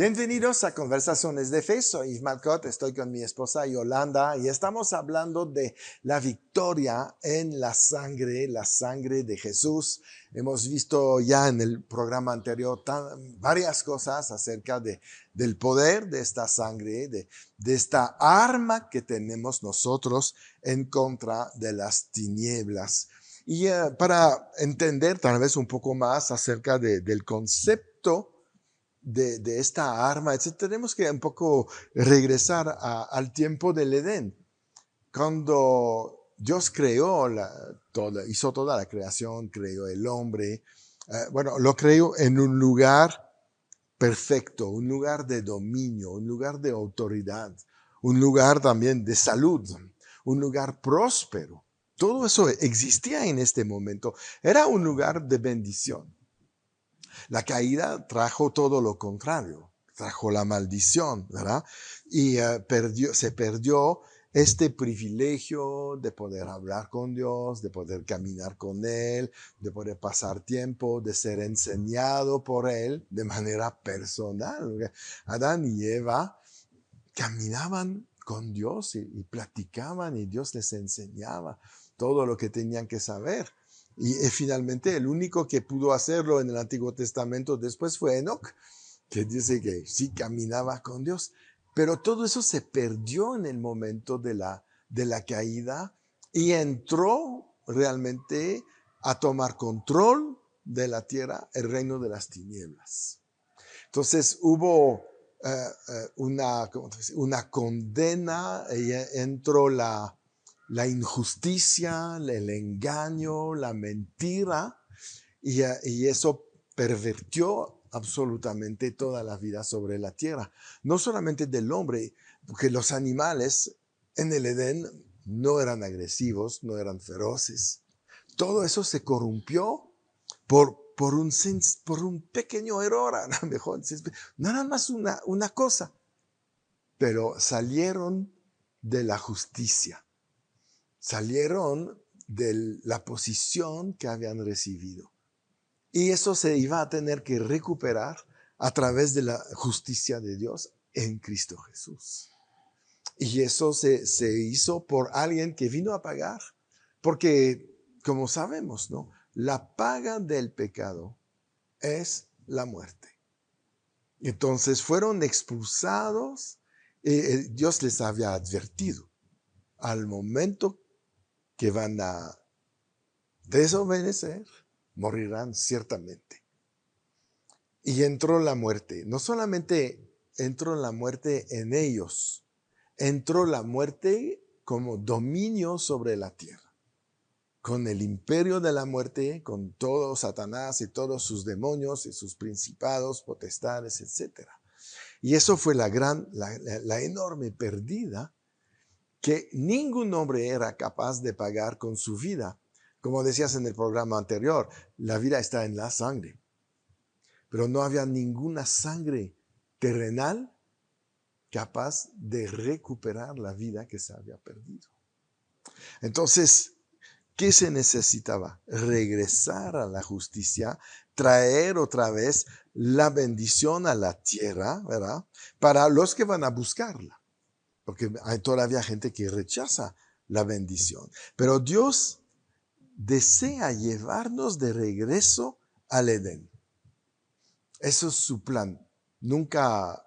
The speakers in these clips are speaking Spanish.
Bienvenidos a Conversaciones de Fe. Soy Yves Malcott, estoy con mi esposa Yolanda y estamos hablando de la victoria en la sangre de Jesús. Hemos visto ya en el programa anterior varias cosas acerca del poder de esta sangre, de esta arma que tenemos nosotros en contra de las tinieblas. Y para entender tal vez un poco más acerca del concepto de esta arma, tenemos que un poco regresar al tiempo del Edén, cuando Dios creó, hizo toda la creación, creó el hombre, lo creó en un lugar perfecto, un lugar de dominio, un lugar de autoridad, un lugar también de salud, un lugar próspero. Todo eso existía en este momento, era un lugar de bendición. La caída trajo todo lo contrario, trajo la maldición, ¿verdad? Y se perdió este privilegio de poder hablar con Dios, de poder caminar con Él, de poder pasar tiempo, de ser enseñado por Él de manera personal. Adán y Eva caminaban con Dios y platicaban y Dios les enseñaba todo lo que tenían que saber. Y finalmente el único que pudo hacerlo en el Antiguo Testamento después fue Enoc, que dice que sí caminaba con Dios. Pero todo eso se perdió en el momento de la caída y entró realmente a tomar control de la tierra el reino de las tinieblas. Entonces hubo una condena, y entró la injusticia, el engaño, la mentira, y eso pervirtió absolutamente toda la vida sobre la tierra. No solamente del hombre, porque los animales en el Edén no eran agresivos, no eran feroces. Todo eso se corrompió por un pequeño error, a lo mejor. Nada más una cosa, pero salieron de la justicia. Salieron de la posición que habían recibido. Y eso se iba a tener que recuperar a través de la justicia de Dios en Cristo Jesús. Y eso se hizo por alguien que vino a pagar. Porque, como sabemos, ¿no? La paga del pecado es la muerte. Entonces fueron expulsados. Dios les había advertido al momento que van a desobedecer, morirán ciertamente. Y entró la muerte. No solamente entró la muerte en ellos, entró la muerte como dominio sobre la tierra, con el imperio de la muerte, con todo Satanás y todos sus demonios y sus principados, potestades, etc. Y eso fue la enorme pérdida que ningún hombre era capaz de pagar con su vida. Como decías en el programa anterior, la vida está en la sangre. Pero no había ninguna sangre terrenal capaz de recuperar la vida que se había perdido. Entonces, ¿qué se necesitaba? Regresar a la justicia, traer otra vez la bendición a la tierra, ¿verdad? Para los que van a buscarla. Porque hay todavía gente que rechaza la bendición. Pero Dios desea llevarnos de regreso al Edén. Eso es su plan. Nunca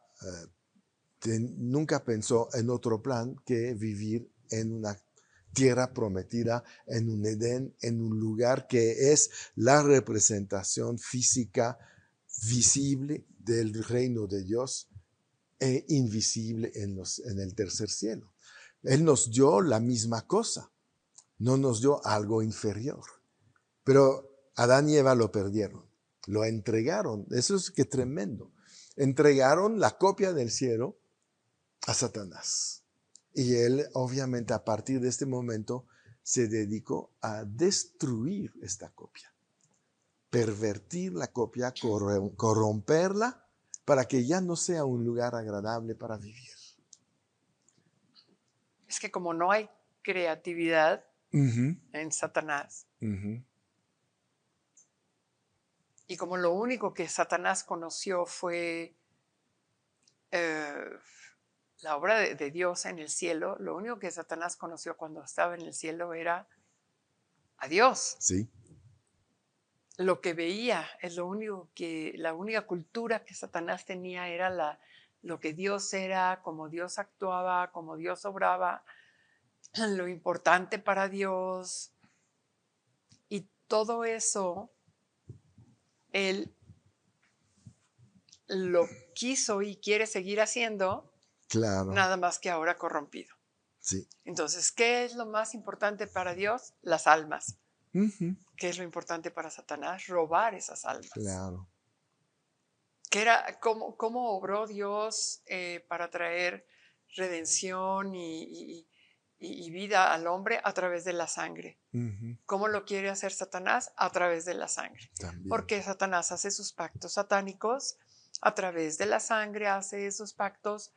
pensó en otro plan que vivir en una tierra prometida, en un Edén, en un lugar que es la representación física visible del reino de Dios e invisible en el tercer cielo. Él nos dio la misma cosa, no nos dio algo inferior. Pero Adán y Eva lo perdieron, lo entregaron. Eso es que tremendo. Entregaron la copia del cielo a Satanás. Y él, obviamente, a partir de este momento, se dedicó a destruir esta copia, pervertir la copia, corromperla, para que ya no sea un lugar agradable para vivir. Es que como no hay creatividad en Satanás, y como lo único que Satanás conoció fue eh, la obra de Dios en el cielo, lo único que Satanás conoció cuando estaba en el cielo era a Dios. Sí, Lo que veía es la única cultura que Satanás tenía era lo que Dios era, cómo Dios actuaba, cómo Dios obraba, lo importante para Dios. Y todo eso, él lo quiso y quiere seguir haciendo, claro, nada más que ahora corrompido. sí. Entonces, ¿qué es lo más importante para Dios? Las almas. Ujú, ¿Qué es lo importante para Satanás? Robar esas almas. claro, ¿Cómo obró Dios para traer redención y vida al hombre? A través de la sangre. ujú, ¿Cómo lo quiere hacer Satanás? A través de la sangre. también. Porque Satanás hace sus pactos satánicos a través de la sangre, hace esos pactos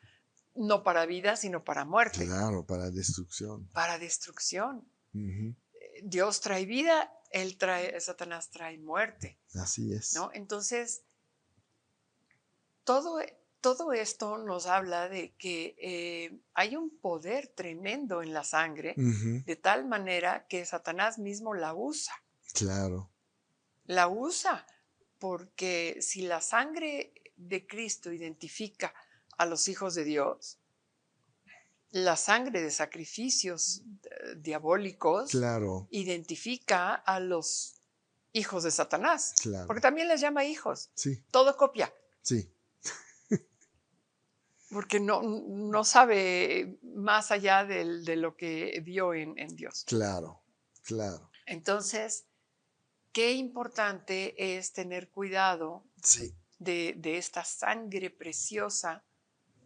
no para vida, sino para muerte, Claro, para destrucción. para destrucción. Ujú, Dios trae vida, Satanás trae muerte, así es. ¿no? Entonces, todo, todo esto nos habla de que hay un poder tremendo en la sangre, Ujú, de tal manera que Satanás mismo la usa. claro, La usa porque si la sangre de Cristo identifica a los hijos de Dios, la sangre de sacrificios diabólicos claro, identifica a los hijos de Satanás, porque claro. también les llama hijos. Sí, Todo copia, sí, porque no sabe más allá de lo que vio en Dios. claro, claro. Entonces, qué importante es tener cuidado Sí, de esta sangre preciosa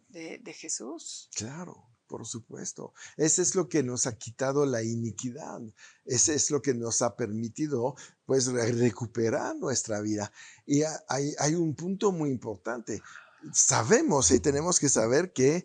de Jesús. claro, por supuesto. Ese es lo que nos ha quitado la iniquidad. Ese es lo que nos ha permitido, pues, recuperar nuestra vida. Y hay un punto muy importante. Sabemos y tenemos que saber que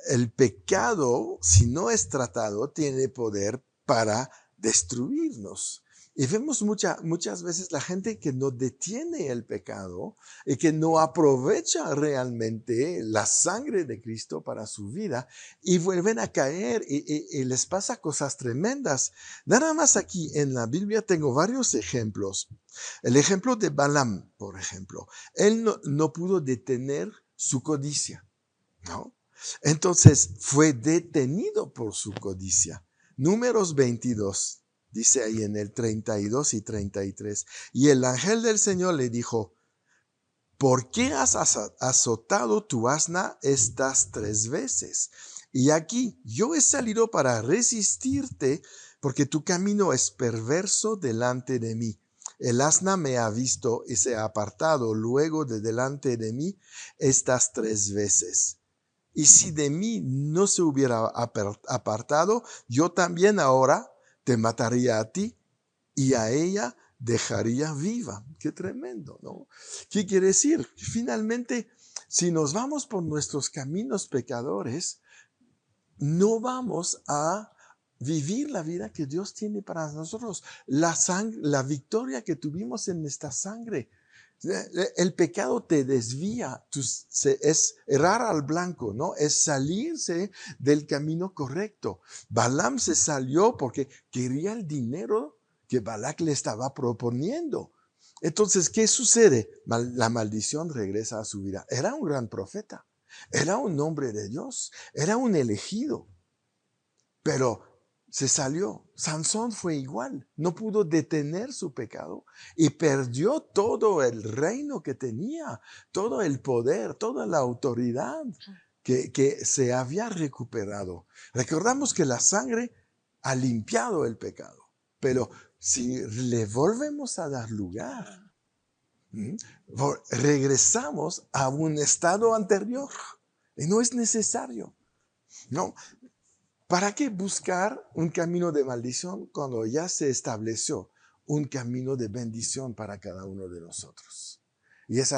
el pecado, si no es tratado, tiene poder para destruirnos. Y vemos muchas veces la gente que no detiene el pecado y que no aprovecha realmente la sangre de Cristo para su vida y vuelven a caer y les pasa cosas tremendas. Nada más aquí en la Biblia tengo varios ejemplos. El ejemplo de Balaam, por ejemplo. Él no pudo detener su codicia, ¿no? Entonces fue detenido por su codicia. Números 22. Dice ahí en el 32 y 33. Y el ángel del Señor le dijo, ¿por qué has azotado tu asna estas 3 veces? Y aquí yo he salido para resistirte, porque tu camino es perverso delante de mí. El asna me ha visto y se ha apartado luego de delante de mí estas 3 veces. Y si de mí no se hubiera apartado, yo también ahora te mataría a ti y a ella dejaría viva. Qué tremendo, ¿no? ¿Qué quiere decir? Finalmente, si nos vamos por nuestros caminos pecadores, no vamos a vivir la vida que Dios tiene para nosotros. La victoria que tuvimos en esta sangre. El pecado te desvía, es errar al blanco, ¿no? Es salirse del camino correcto. Balaam se salió porque quería el dinero que Balac le estaba proponiendo. Entonces, ¿qué sucede? La maldición regresa a su vida. Era un gran profeta, era un hombre de Dios, era un elegido, pero se salió. Sansón fue igual, no pudo detener su pecado y perdió todo el reino que tenía, todo el poder, toda la autoridad que se había recuperado. Recordamos que la sangre ha limpiado el pecado, pero si le volvemos a dar lugar, ¿m? Regresamos a un estado anterior y no es necesario. No, ¿para qué buscar un camino de maldición cuando ya se estableció un camino de bendición para cada uno de nosotros? Y es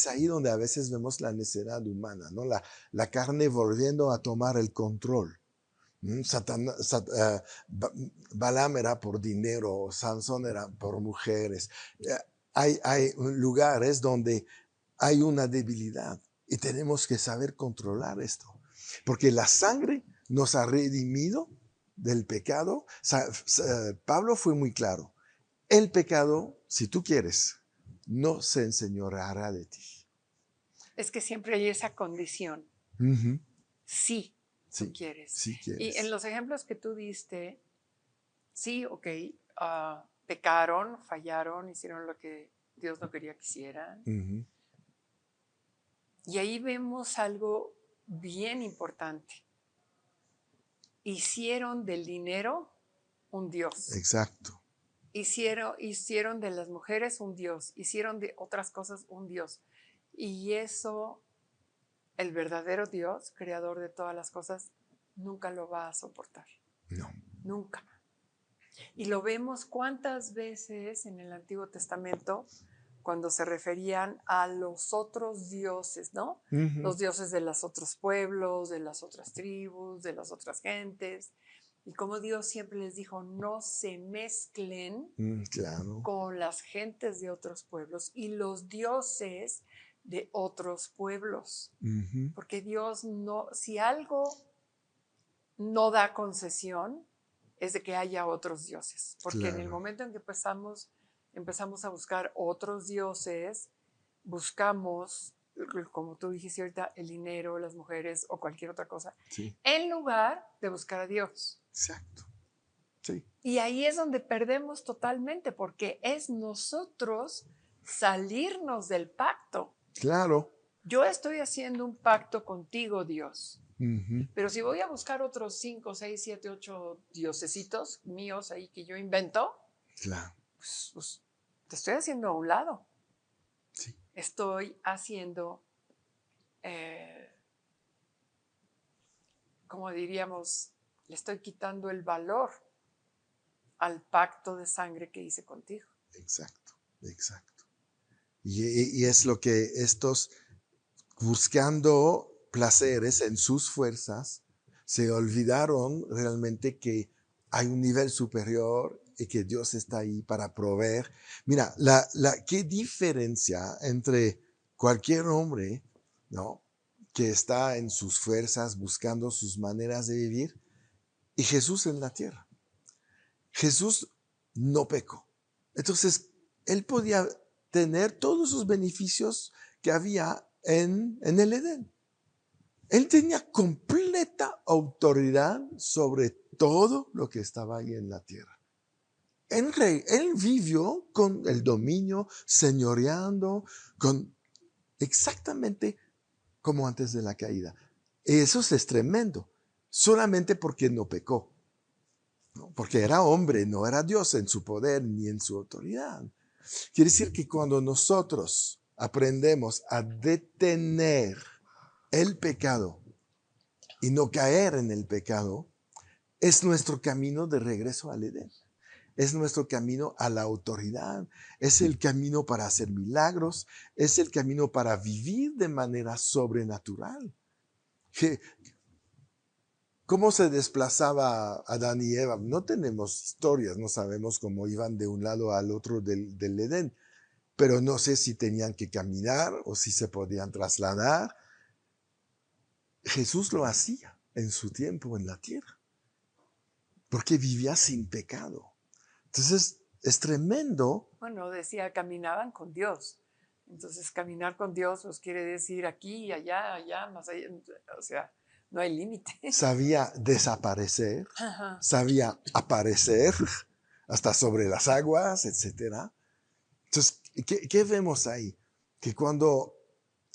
ahí donde a veces vemos la necedad humana, ¿no? La carne volviendo a tomar el control. Balaam era por dinero, Sansón era por mujeres. Hay lugares donde hay una debilidad Y tenemos que saber controlar esto. Porque la sangre nos ha redimido del pecado. Pablo fue muy claro. El pecado, si tú quieres, no se enseñoreará de ti. Es que siempre hay esa condición. Ujú. Sí, tú Sí, quieres. sí Y en quieres. los ejemplos que tú diste, sí, ok, pecaron, fallaron, hicieron lo que Dios no quería que hicieran. Ujú. Y ahí vemos algo bien importante. Hicieron del dinero un Dios. Exacto. Hicieron de las mujeres un Dios. Hicieron de otras cosas un Dios. Y eso, el verdadero Dios, creador de todas las cosas, nunca lo va a soportar. No. Nunca. Y lo vemos cuántas veces en el Antiguo Testamento cuando se referían a los otros dioses, ¿no? Ujú. Los dioses de los otros pueblos, de las otras tribus, de las otras gentes. Y como Dios siempre les dijo, no se mezclen Claro. con las gentes de otros pueblos y los dioses de otros pueblos. Ujú. Porque Dios no, si algo no da concesión, es de que haya otros dioses. Porque en el Claro. momento en que empezamos a buscar otros dioses, buscamos, como tú dijiste ahorita, el dinero, las mujeres o cualquier otra cosa, Sí. en lugar de buscar a Dios. Exacto. Sí. Y ahí es donde perdemos totalmente, porque es nosotros salirnos del pacto. Claro. Yo estoy haciendo un pacto contigo, Dios. Ujú. Pero si voy a buscar otros 5, 6, 7, 8 diosesitos míos ahí que yo invento, Claro. pues te estoy haciendo a un lado. Sí. Estoy haciendo, como diríamos, le estoy quitando el valor al pacto de sangre que hice contigo. Exacto. Exacto. Y es lo que estos, buscando placeres en sus fuerzas, se olvidaron realmente que hay un nivel superior y que Dios está ahí para proveer. Mira, qué diferencia entre cualquier hombre, ¿no?, que está en sus fuerzas buscando sus maneras de vivir, y Jesús en la tierra. Jesús no pecó. Entonces, él podía tener todos esos beneficios que había en el Edén. Él tenía completa autoridad sobre todo lo que estaba ahí en la tierra. Él vivió con el dominio, señoreando, con exactamente como antes de la caída. Eso es tremendo, solamente porque no pecó, ¿no? Porque era hombre, no era Dios en su poder ni en su autoridad. Quiere decir que cuando nosotros aprendemos a detener el pecado y no caer en el pecado, es nuestro camino de regreso al Edén. Es nuestro camino a la autoridad, es el camino para hacer milagros, es el camino para vivir de manera sobrenatural. ¿Cómo se desplazaba Adán y Eva? No tenemos historias, no sabemos cómo iban de un lado al otro del Edén, pero no sé si tenían que caminar o si se podían trasladar. Jesús lo hacía en su tiempo en la tierra, porque vivía sin pecado. Entonces, es tremendo. Bueno, decía, caminaban con Dios. Entonces, caminar con Dios pues, quiere decir aquí, allá, más allá. O sea, no hay límite. Sabía desaparecer, Ajá. sabía aparecer hasta sobre las aguas, etc. Entonces, ¿qué vemos ahí? Que cuando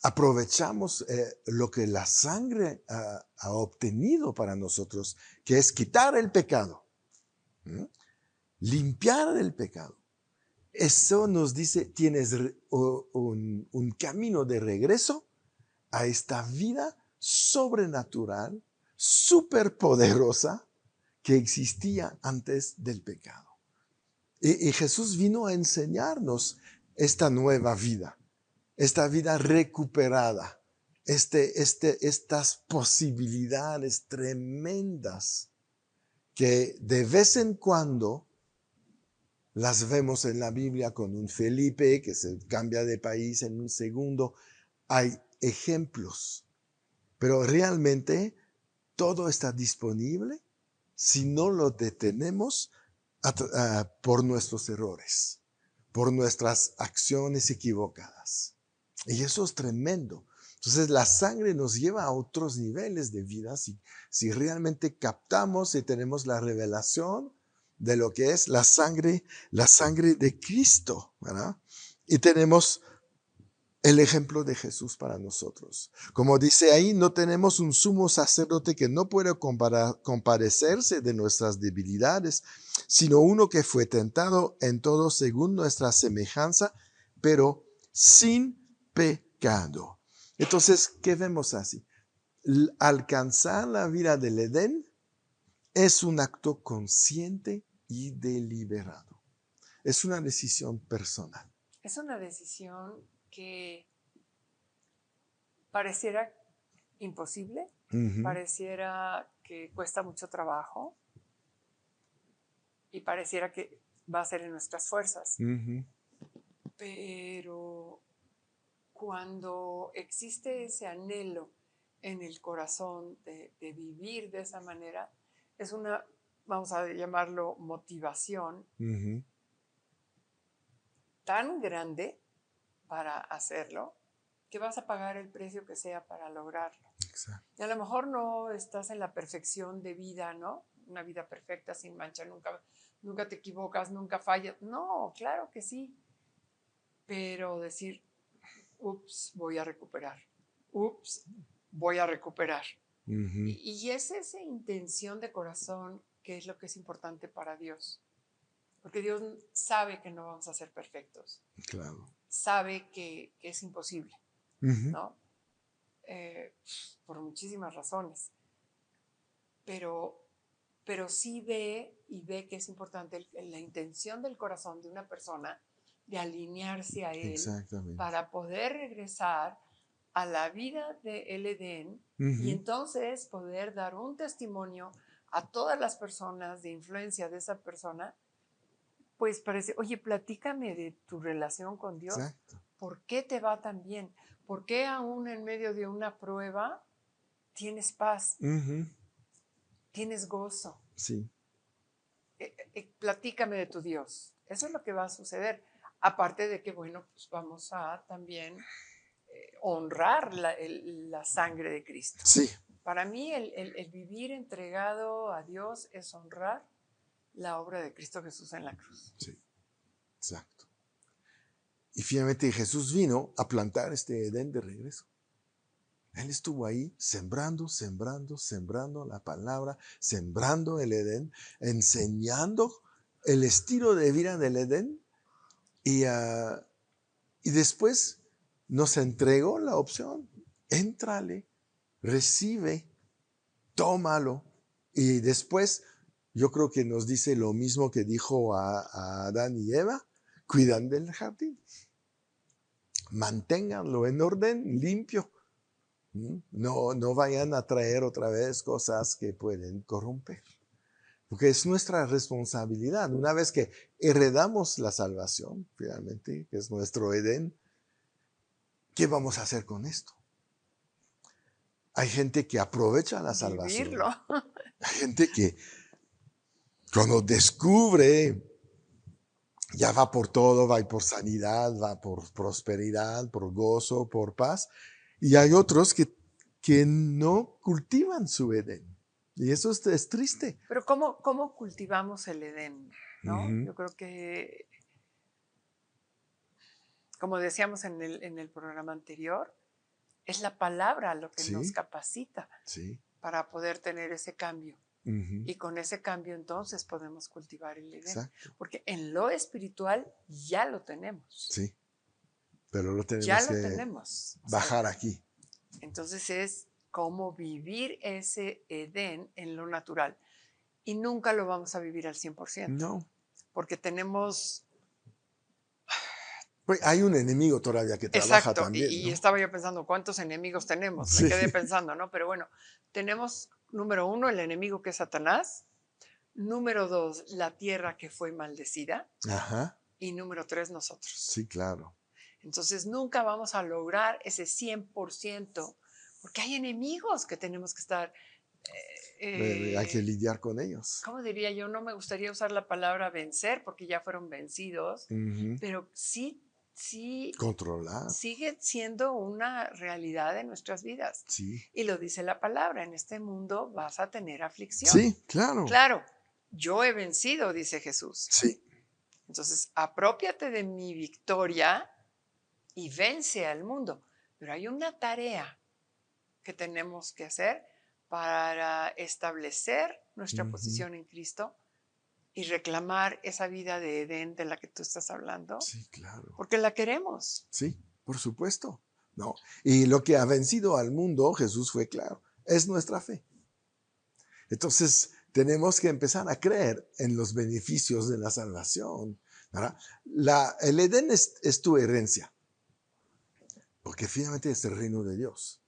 aprovechamos lo que la sangre ha obtenido para nosotros, que es quitar el pecado, ¿sí?, limpiar el pecado, eso nos dice, tienes un camino de regreso a esta vida sobrenatural, superpoderosa, que existía antes del pecado. Y Jesús vino a enseñarnos esta nueva vida, esta vida recuperada, estas posibilidades tremendas que de vez en cuando las vemos en la Biblia con un Felipe que se cambia de país en un segundo. Hay ejemplos, pero realmente todo está disponible si no lo detenemos por nuestros errores, por nuestras acciones equivocadas. Y eso es tremendo. Entonces la sangre nos lleva a otros niveles de vida si realmente captamos y tenemos la revelación de lo que es la sangre de Cristo, ¿verdad? Y tenemos el ejemplo de Jesús para nosotros. Como dice ahí, no tenemos un sumo sacerdote que no puede compadecerse de nuestras debilidades, sino uno que fue tentado en todo según nuestra semejanza, pero sin pecado. Entonces, ¿qué vemos así? Alcanzar la vida del Edén es un acto consciente y deliberado. Es una decisión personal. Es una decisión que pareciera imposible, pareciera que cuesta mucho trabajo y pareciera que va a ser en nuestras fuerzas. Pero cuando existe ese anhelo en el corazón de vivir de esa manera, es una, vamos a llamarlo, motivación tan grande para hacerlo que vas a pagar el precio que sea para lograrlo. Exacto. Y a lo mejor no estás en la perfección de vida, ¿no? Una vida perfecta, sin mancha, nunca te equivocas, nunca fallas. No, claro que sí. Pero decir, ups, voy a recuperar. Ups, voy a recuperar. Y es esa intención de corazón que es lo que es importante para Dios. Porque Dios sabe que no vamos a ser perfectos. Claro. Sabe que es imposible, ¿no? Por muchísimas razones. Pero sí ve que es importante la intención del corazón de una persona de alinearse a él para poder regresar a la vida del Edén y entonces poder dar un testimonio a todas las personas de influencia de esa persona, pues parece, oye, platícame de tu relación con Dios. Exacto. ¿Por qué te va tan bien? ¿Por qué aún en medio de una prueba tienes paz? Tienes gozo. Sí. Platícame de tu Dios. Eso es lo que va a suceder. Aparte de que, bueno, pues vamos a también honrar la sangre de Cristo. Sí. Para mí el vivir entregado a Dios es honrar la obra de Cristo Jesús en la cruz. Sí, exacto. Y finalmente Jesús vino a plantar este Edén de regreso. Él estuvo ahí sembrando la palabra, sembrando el Edén, enseñando el estilo de vida del Edén y después nos entregó la opción. Éntrale, recibe, tómalo. Y después yo creo que nos dice lo mismo que dijo a Adán y Eva, cuidan del jardín. Manténganlo en orden, limpio. No vayan a traer otra vez cosas que pueden corromper. Porque es nuestra responsabilidad. Una vez que heredamos la salvación, finalmente, que es nuestro Edén, ¿qué vamos a hacer con esto? Hay gente que aprovecha la salvación. Vivirlo. Hay gente que cuando descubre, ya va por todo, va por sanidad, va por prosperidad, por gozo, por paz. Y hay otros que no cultivan su Edén. Y eso es triste. Pero ¿cómo cultivamos el Edén? ¿No? Yo creo que, como decíamos en el programa anterior, es la palabra lo que nos capacita para poder tener ese cambio. Y con ese cambio entonces podemos cultivar el Edén. Exacto. Porque en lo espiritual ya lo tenemos. Sí, pero lo tenemos ya lo tenemos. Bajar aquí. Entonces es cómo vivir ese Edén en lo natural. Y nunca lo vamos a vivir al 100%. No. Porque tenemos... Pues hay un enemigo todavía que trabaja también. Y estaba yo pensando, ¿cuántos enemigos tenemos? Me quedé pensando, ¿no? Pero bueno, tenemos, número 1, el enemigo que es Satanás. Número 2, la tierra que fue maldecida. Ajá. Y número 3, nosotros. Sí, claro. Entonces nunca vamos a lograr ese 100% porque hay enemigos que tenemos que estar, Hay que eh, lidiar con ellos. ¿cómo diría yo? No me gustaría usar la palabra vencer porque ya fueron vencidos, Ujú. pero sí Controlar, sigue siendo una realidad de nuestras vidas. sí. Y lo dice la palabra, en este mundo vas a tener aflicción. Sí, claro. Claro, yo he vencido, dice Jesús. Sí. Entonces, apropiate de mi victoria y vence al mundo. Pero hay una tarea que tenemos que hacer para establecer nuestra Ujú. posición en Cristo y reclamar esa vida de Edén de la que tú estás hablando, Sí, claro. porque la queremos. Sí, por supuesto. No. Y lo que ha vencido al mundo, Jesús fue claro, es nuestra fe. Entonces, tenemos que empezar a creer en los beneficios de la salvación, ¿verdad? El Edén es tu herencia, porque finalmente es el reino de Dios.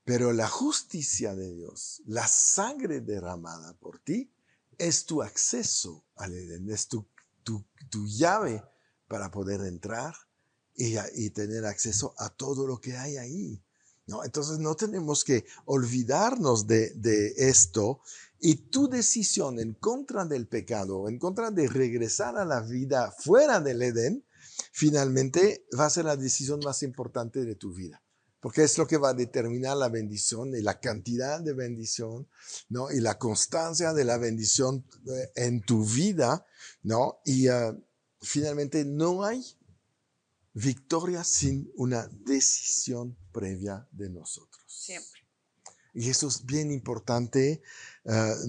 Pero la justicia de Dios, la sangre derramada por ti, es tu acceso al Edén, es tu llave para poder entrar y tener acceso a todo lo que hay ahí. ¿No? Entonces no tenemos que olvidarnos de esto y tu decisión en contra del pecado, en contra de regresar a la vida fuera del Edén, finalmente va a ser la decisión más importante de tu vida. Porque es lo que va a determinar la bendición y la cantidad de bendición, ¿no? Y la constancia de la bendición en tu vida, ¿no? Y finalmente no hay victoria sin una decisión previa de nosotros. Siempre. Y eso es bien importante.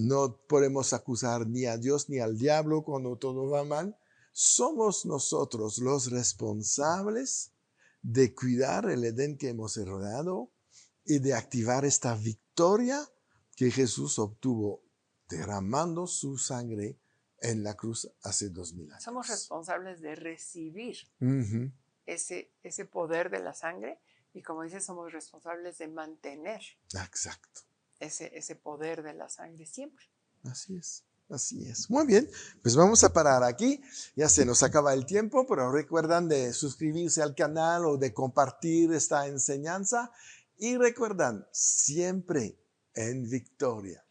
No podemos acusar ni a Dios ni al diablo cuando todo va mal. Somos nosotros los responsables de cuidar el Edén que hemos heredado y de activar esta victoria que Jesús obtuvo derramando su sangre en la cruz hace 2000 Somos años. responsables de recibir Ujú. ese poder de la sangre y como dices, somos responsables de mantener Exacto. ese poder de la sangre siempre. Así es. Así es. Muy bien, pues vamos a parar aquí. Ya se nos acaba el tiempo, pero recuerdan de suscribirse al canal o de compartir esta enseñanza. Y recuerdan, siempre en victoria.